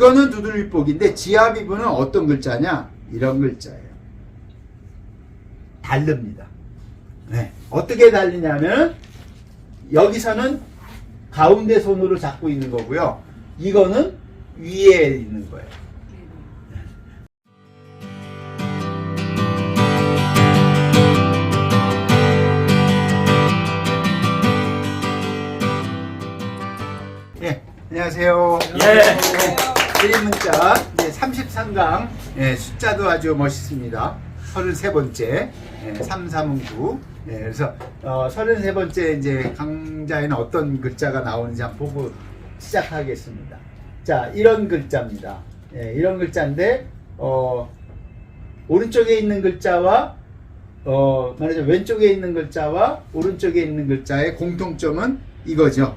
이거는 두들립복인데 지하비부는 어떤 글자냐? 이런 글자예요. 다릅니다. 네. 어떻게 다르냐면 여기서는 가운데 손으로 잡고 있는 거고요. 이거는 위에 있는 거예요. 예, 안녕하세요. 예. 1인문자 이제 33강 숫자도 아주 멋있습니다. 33번째 339. 그래서 33번째 이제 강좌에는 어떤 글자가 나오는지 한번 보고 시작하겠습니다. 자, 이런 글자입니다. 이런 글자인데 오른쪽에 있는 글자와 말하자면 왼쪽에 있는 글자와 오른쪽에 있는 글자의 공통점은 이거죠.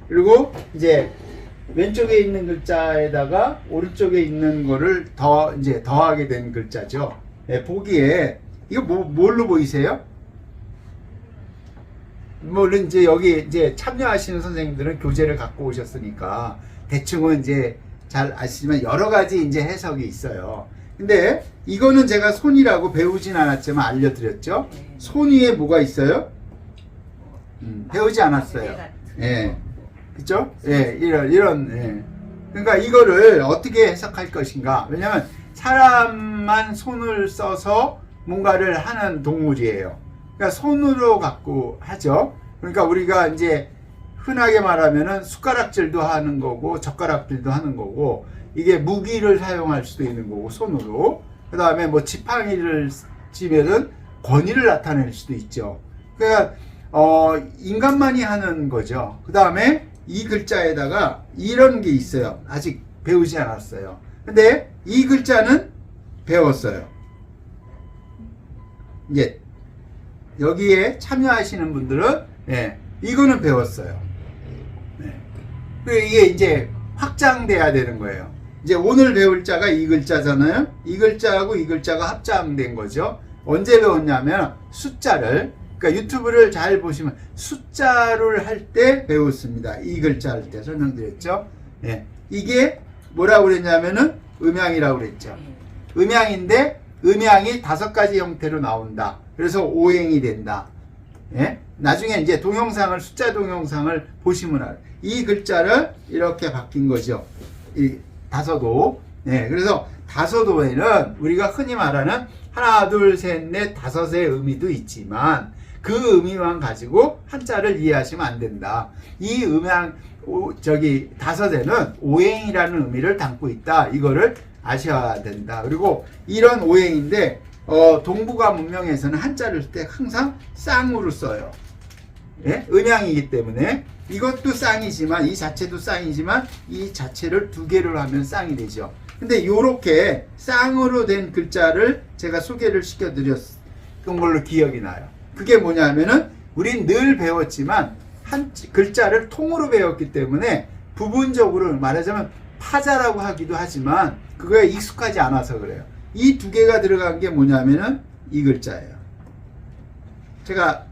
그리고 이제 왼쪽에 있는 글자에다가 오른쪽에 있는 거를 이제 더하게 된 글자죠. 보기에 이거 뭘로 보이세요? 물론 이제 여기 이제 참여하시는 선생님들은 교재를 갖고 오셨으니까 대충은 이제 잘 아시지만 여러 가지 이제 해석이 있어요. 근데 이거는 제가 손이라고 배우진 않았지만 알려드렸죠. 손 위에 뭐가 있어요? 배우지 않았어요. 그죠? 이런. 그러니까 이거를 어떻게 해석할 것인가? 왜냐면 사람만 손을 써서 뭔가를 하는 동물이에요. 그러니까 손으로 갖고 하죠. 그러니까 우리가 이제 흔하게 말하면은 숟가락질도 하는 거고 젓가락질도 하는 거고 이게 무기를 사용할 수도 있는 거고 손으로. 그 다음에 뭐 지팡이를 쥐면은 권위를 나타낼 수도 있죠. 그러니까 인간만이 하는 거죠. 그 다음에 이 글자에다가 이런 게 있어요. 아직 배우지 않았어요. 근데 이 글자는 배웠어요. 이제 여기에 참여하시는 분들은 이거는 배웠어요. 이게 이제 확장돼야 되는 거예요. 이제 오늘 배울 자가 이 글자잖아요. 이 글자하고 이 글자가 합장된 거죠. 언제 배웠냐면 숫자를, 그러니까 유튜브를 잘 보시면 숫자를 할 때 배웠습니다. 이 글자 할 때 설명드렸죠. 이게 뭐라고 그랬냐면은 음양이라고 그랬죠. 음양인데 음양이 5가지 형태로 나온다. 그래서 오행이 된다. 나중에 이제 동영상을, 숫자 동영상을 보시면 알아요. 이 글자를 이렇게 바뀐 거죠. 이 다섯오. 그래서 다섯오에는 우리가 흔히 말하는 하나, 둘, 셋, 넷, 다섯의 의미도 있지만 그 의미만 가지고 한자를 이해하시면 안 된다. 이 음양, 다섯에는 오행이라는 의미를 담고 있다. 이거를 아셔야 된다. 그리고 이런 오행인데, 동북아 문명에서는 한자를 쓸 때 항상 쌍으로 써요. 음양이기 때문에. 이것도 쌍이지만, 이 자체도 쌍이지만, 이 자체를 2개를 하면 쌍이 되죠. 근데 요렇게 쌍으로 된 글자를 제가 소개를 시켜드렸던 걸로 기억이 나요. 그게 뭐냐면은, 우린 늘 배웠지만, 한 글자를 통으로 배웠기 때문에, 부분적으로 말하자면, 파자라고 하기도 하지만, 그거에 익숙하지 않아서 그래요. 이 2개가 들어간 게 뭐냐면은, 이 글자예요. 제가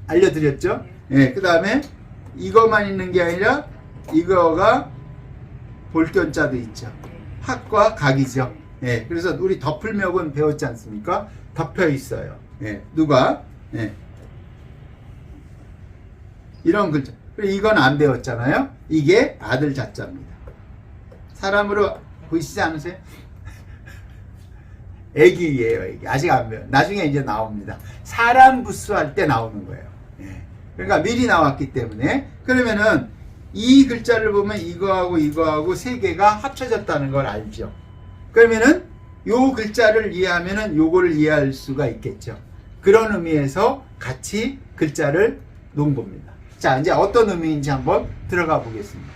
알려드렸죠? 그 다음에, 이거만 있는 게 아니라, 이거가 볼견자도 있죠. 학과 각이죠. 그래서 우리 덮을멱은 배웠지 않습니까? 덮여 있어요. 누가? 이런 글자. 그리고 이건 안 배웠잖아요. 이게 아들 자자입니다. 사람으로 보이시지 않으세요? 애기예요, 애기. 아직 안 배워. 나중에 이제 나옵니다. 사람 부수할 때 나오는 거예요. 그러니까 미리 나왔기 때문에. 그러면은 이 글자를 보면 이거하고 이거하고 3개가 합쳐졌다는 걸 알죠. 그러면은 요 글자를 이해하면은 요거를 이해할 수가 있겠죠. 그런 의미에서 같이 글자를 놓은 겁니다. 자, 이제 어떤 의미인지 한번 들어가 보겠습니다.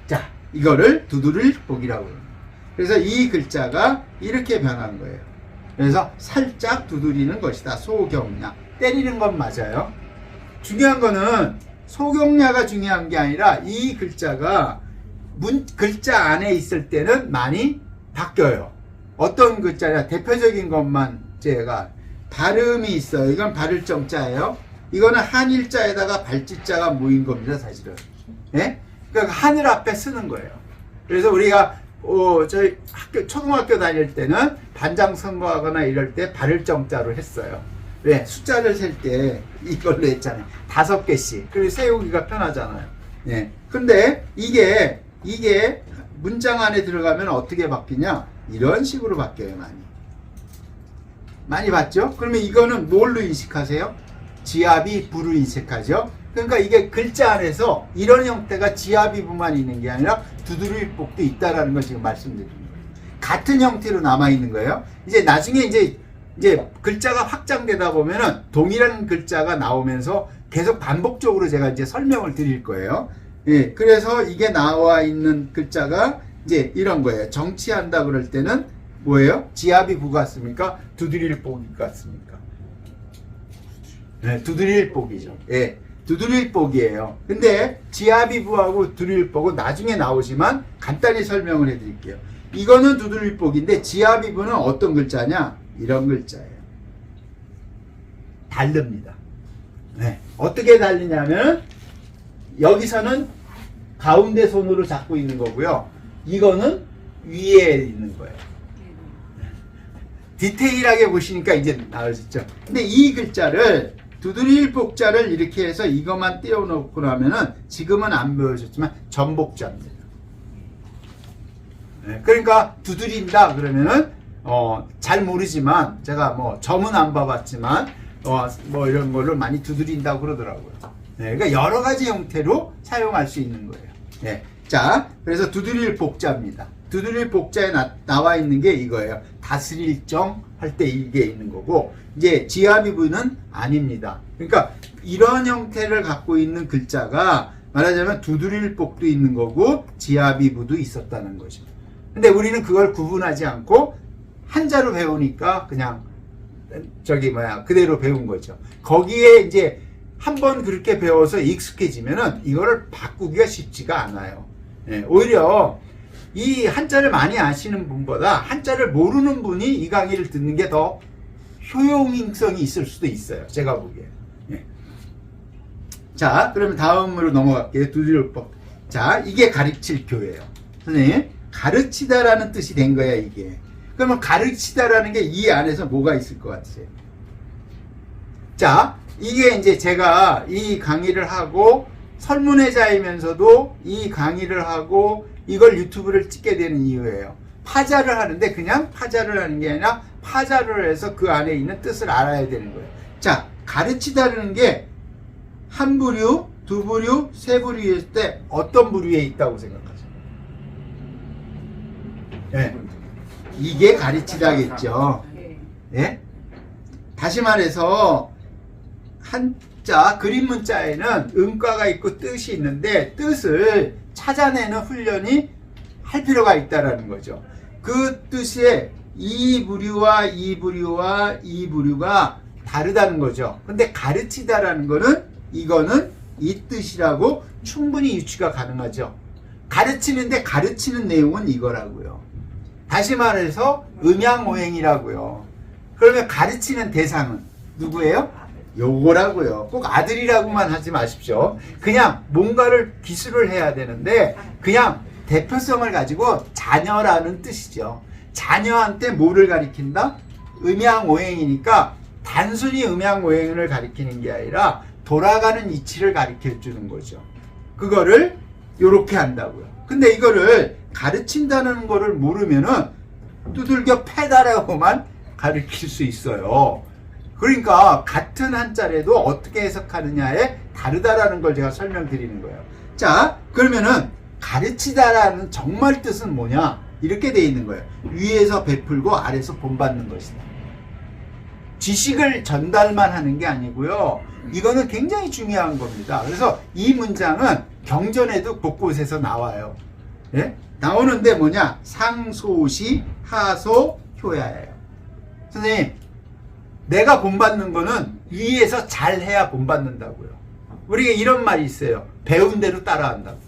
자, 이거를 두드릴복이라고 합니다. 그래서 이 글자가 이렇게 변한 거예요. 그래서 살짝 두드리는 것이다. 소경야. 때리는 건 맞아요. 중요한 거는 소경야가 중요한 게 아니라 이 글자가 글자 안에 있을 때는 많이 바뀌어요. 어떤 글자냐, 대표적인 것만 제가 발음이 있어요. 이건 발을정자예요. 이거는 한일자에다가 발지자가 모인 겁니다, 사실은. 그러니까 하늘 앞에 쓰는 거예요. 그래서 우리가 저희 초등학교 다닐 때는 반장 선거하거나 이럴 때 발을 정자로 했어요. 왜? 숫자를 셀 때 이걸로 했잖아요. 5개씩. 그리고 세우기가 편하잖아요. 예. 근데 이게 문장 안에 들어가면 어떻게 바뀌냐? 이런 식으로 바뀌어요, 많이 봤죠? 그러면 이거는 뭘로 인식하세요? 지압이 부로 인식하죠? 그러니까 이게 글자 안에서 이런 형태가 지압이부만 있는 게 아니라 두드리복도 있다라는 걸 지금 말씀드리는 거예요. 같은 형태로 남아있는 거예요. 이제 나중에 이제 글자가 확장되다 보면은 동일한 글자가 나오면서 계속 반복적으로 제가 이제 설명을 드릴 거예요. 예, 그래서 이게 나와 있는 글자가 이제 이런 거예요. 정치한다 그럴 때는 뭐예요? 지압이 부 같습니까? 두드릴복이 같습니까? 네, 두드릴복이죠. 예, 두드릴복이에요. 근데 지압이 부하고 두드릴복은 나중에 나오지만 간단히 설명을 해드릴게요. 이거는 두드릴복인데 지압이 부는 어떤 글자냐? 이런 글자예요. 다릅니다. 네, 어떻게 다르냐면 여기서는 가운데 손으로 잡고 있는 거고요. 이거는 위에 있는 거예요. 디테일하게 보시니까 이제 나아지죠. 근데 이 글자를 두드릴복자를 이렇게 해서 이것만 띄워놓고 나면은 지금은 안 보여줬지만 전복자입니다. 네, 그러니까 두드린다 그러면은 잘 모르지만 제가 뭐 점은 안 봐봤지만 뭐 이런 거를 많이 두드린다고 그러더라고요. 네, 그러니까 여러 가지 형태로 사용할 수 있는 거예요. 네, 자, 그래서 두드릴 복자입니다. 두드릴 복자에 나와 있는 게 이거예요. 다스릴 정 할 때 이게 있는 거고, 이제 지압이부는 아닙니다. 그러니까 이런 형태를 갖고 있는 글자가 말하자면 두드릴 복도 있는 거고 지압이부도 있었다는 거죠. 근데 우리는 그걸 구분하지 않고 한자로 배우니까 그냥 그대로 배운 거죠. 거기에 이제 한번 그렇게 배워서 익숙해지면은 이거를 바꾸기가 쉽지가 않아요. 예, 오히려 이 한자를 많이 아시는 분보다 한자를 모르는 분이 이 강의를 듣는 게 더 효용성이 있을 수도 있어요. 제가 보기에. 예. 자, 그러면 다음으로 넘어갈게요. 두드릴법. 자, 이게 가르칠 교예요. 선생님, 가르치다라는 뜻이 된 거야, 이게. 그러면 가르치다라는 게 이 안에서 뭐가 있을 것 같으세요? 자, 이게 이제 제가 이 강의를 하고 설문회자이면서도 이 강의를 하고 이걸 유튜브를 찍게 되는 이유예요. 파자를 하는데 그냥 파자를 하는 게 아니라 파자를 해서 그 안에 있는 뜻을 알아야 되는 거예요. 자, 가르치다라는 게 한 부류, 두 부류, 세 부류일 때 어떤 부류에 있다고 생각하세요? 네. 이게 가르치다겠죠. 예? 다시 말해서 한자, 그림 문자에는 음가가 있고 뜻이 있는데 뜻을 찾아내는 훈련이 할 필요가 있다라는 거죠. 그 뜻에 이 부류와 이 부류와 이 부류가 다르다는 거죠. 근데 가르치다라는 거는 이거는 이 뜻이라고 충분히 유추가 가능하죠. 가르치는데 가르치는 내용은 이거라고요. 다시 말해서 음양오행이라고요. 그러면 가르치는 대상은 누구예요? 요거라고요. 꼭 아들이라고만 하지 마십시오. 그냥 뭔가를 기술을 해야 되는데 그냥 대표성을 가지고 자녀라는 뜻이죠. 자녀한테 뭐를 가리킨다? 음양오행이니까 단순히 음양오행을 가리키는 게 아니라 돌아가는 이치를 가리켜 주는 거죠. 그거를 요렇게 한다고요. 근데 이거를 가르친다는 거를 모르면은 두들겨 패다라고만 가르칠 수 있어요. 그러니까 같은 한자라도 어떻게 해석하느냐에 다르다라는 걸 제가 설명드리는 거예요. 자, 그러면은 가르치다라는 정말 뜻은 뭐냐? 이렇게 돼 있는 거예요. 위에서 베풀고 아래에서 본받는 것이다. 지식을 전달만 하는 게 아니고요. 이거는 굉장히 중요한 겁니다. 그래서 이 문장은 경전에도 곳곳에서 나와요. 예? 나오는데 뭐냐? 상소시 하소 효야예요. 선생님, 내가 본받는 거는 위에서 잘해야 본받는다고요. 우리가 이런 말이 있어요. 배운 대로 따라한다고.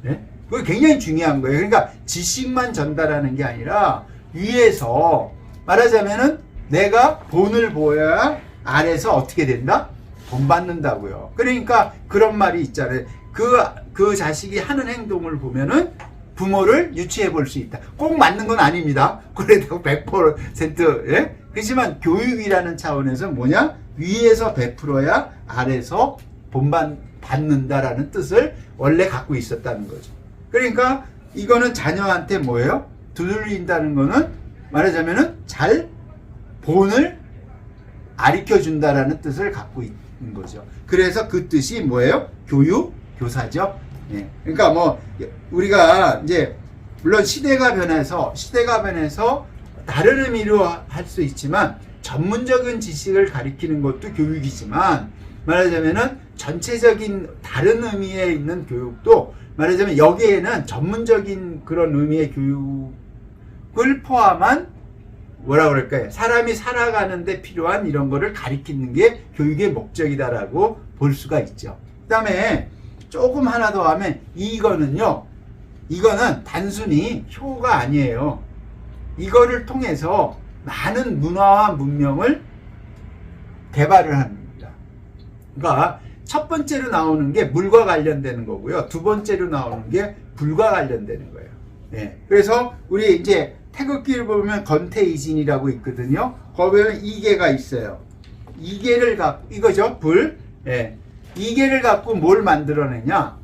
예? 그게 굉장히 중요한 거예요. 그러니까 지식만 전달하는 게 아니라 위에서 말하자면은 내가 본을 보여야 아래에서 어떻게 된다? 본받는다고요. 그러니까 그런 말이 있잖아요. 그 자식이 하는 행동을 보면은 부모를 유추해 볼 수 있다. 꼭 맞는 건 아닙니다. 그래도 100%, 예? 그렇지만 교육이라는 차원에서 뭐냐? 위에서 베풀어야 아래에서 본받는다라는 뜻을 원래 갖고 있었다는 거죠. 그러니까 이거는 자녀한테 뭐예요? 두들린다는 거는 말하자면은 잘 본을 가르쳐 준다라는 뜻을 갖고 있는 거죠. 그래서 그 뜻이 뭐예요? 교육, 교사죠. 예. 그러니까 뭐 우리가 이제 물론 시대가 변해서 다른 의미로 할 수 있지만 전문적인 지식을 가리키는 것도 교육이지만 말하자면은 전체적인 다른 의미에 있는 교육도 말하자면 여기에는 전문적인 그런 의미의 교육을 포함한 뭐라 그럴까요? 사람이 살아가는데 필요한 이런 거를 가리키는 게 교육의 목적이다라고 볼 수가 있죠. 그 다음에 조금 하나 더 하면 이거는 단순히 효가 아니에요. 이거를 통해서 많은 문화와 문명을 개발을 합니다. 그러니까 첫 번째로 나오는 게 물과 관련되는 거고요. 두 번째로 나오는 게 불과 관련되는 거예요. 예. 그래서 우리 이제 태극기를 보면 건태이진이라고 있거든요. 거기에 이계가 있어요. 이계를 갖고 이거죠. 불. 예. 이계를 갖고 뭘 만들어내냐?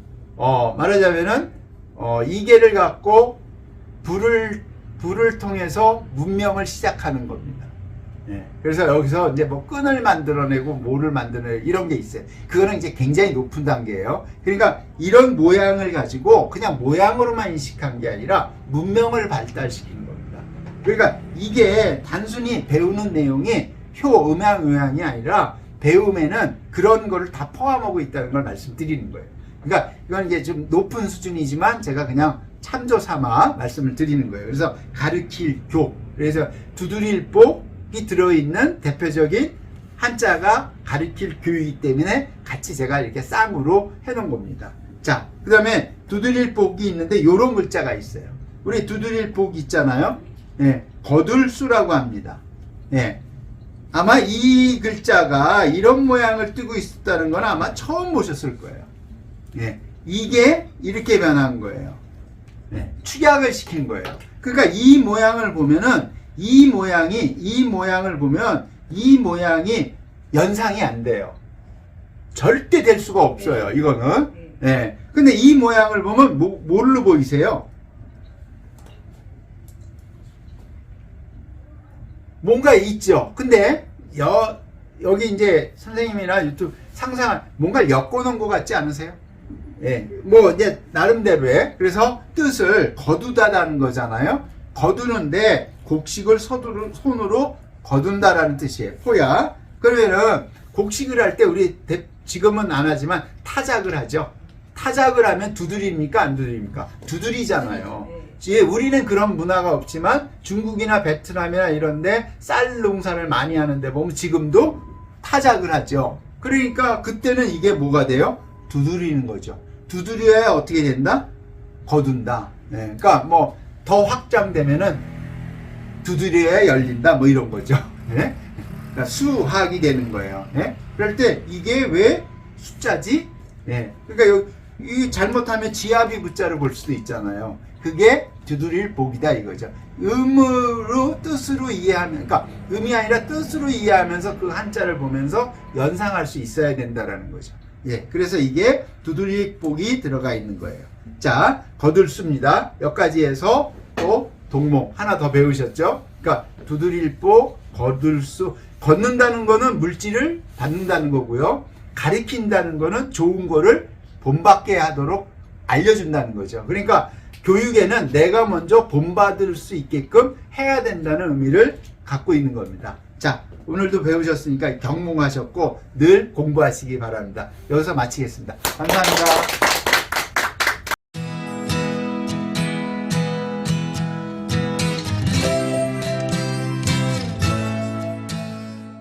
말하자면은 이계를 갖고 불을 통해서 문명을 시작하는 겁니다. 예. 그래서 여기서 이제 뭐 끈을 만들어내고 뭐를 만들어내고 이런 게 있어요. 그거는 이제 굉장히 높은 단계예요. 그러니까 이런 모양을 가지고 그냥 모양으로만 인식한 게 아니라 문명을 발달시키는 겁니다. 그러니까 이게 단순히 배우는 내용이 음양이 아니라 배움에는 그런 거를 다 포함하고 있다는 걸 말씀드리는 거예요. 그러니까 이건 이제 좀 높은 수준이지만 제가 그냥 참조 삼아 말씀을 드리는 거예요. 그래서 가르칠 그래서 두드릴 복이 들어있는 대표적인 한자가 가르칠 교이기 때문에 같이 제가 이렇게 쌍으로 해놓은 겁니다. 자, 그 다음에 두드릴 복이 있는데 요런 글자가 있어요. 우리 두드릴 복 있잖아요. 예, 거둘수라고 합니다. 예. 아마 이 글자가 이런 모양을 띠고 있었다는 건 아마 처음 보셨을 거예요. 예, 이게 이렇게 변한 거예요. 예, 축약을 시킨 거예요. 그러니까 이 모양을 보면은 이 모양을 보면 이 모양이 연상이 안 돼요. 절대 될 수가 없어요. 이거는. 예. 근데 이 모양을 보면 뭘로 보이세요? 뭔가 있죠. 근데 여기 이제 선생님이나 유튜브 상상한 뭔가 엮어놓은 것 같지 않으세요? 예, 뭐 이제 나름대로의 그래서 뜻을 거두다라는 거잖아요. 거두는데 곡식을 손으로 거둔다라는 뜻이에요. 포야. 그러면은 곡식을 할 때 우리 지금은 안 하지만 타작을 하죠. 타작을 하면 두드립니까? 안 두드립니까? 두드리잖아요. 예, 우리는 그런 문화가 없지만 중국이나 베트남이나 이런데 쌀 농사를 많이 하는데 보면 지금도 타작을 하죠. 그러니까 그때는 이게 뭐가 돼요? 두드리는 거죠. 두드려야 어떻게 된다? 거둔다. 네, 그러니까 뭐 더 확장되면은 두드려야 열린다. 뭐 이런 거죠. 네? 그러니까 수학이 되는 거예요. 네? 그럴 때 이게 왜 숫자지? 네. 그러니까 이 잘못하면 지압이 붙자를 볼 수도 있잖아요. 그게 두드릴 복이다 이거죠. 뜻으로 이해하면, 그러니까 음이 아니라 뜻으로 이해하면서 그 한자를 보면서 연상할 수 있어야 된다라는 거죠. 예, 그래서 이게 두드릴 복이 들어가 있는 거예요. 자, 거둘수입니다. 여기까지 해서 또 동목 하나 더 배우셨죠? 그러니까 두드릴 복, 거둘수. 걷는다는 거는 물질을 받는다는 거고요. 가리킨다는 거는 좋은 거를 본받게 하도록 알려준다는 거죠. 그러니까 교육에는 내가 먼저 본받을 수 있게끔 해야 된다는 의미를 갖고 있는 겁니다. 자, 오늘도 배우셨으니까 경몽하셨고 늘 공부하시기 바랍니다. 여기서 마치겠습니다. 감사합니다.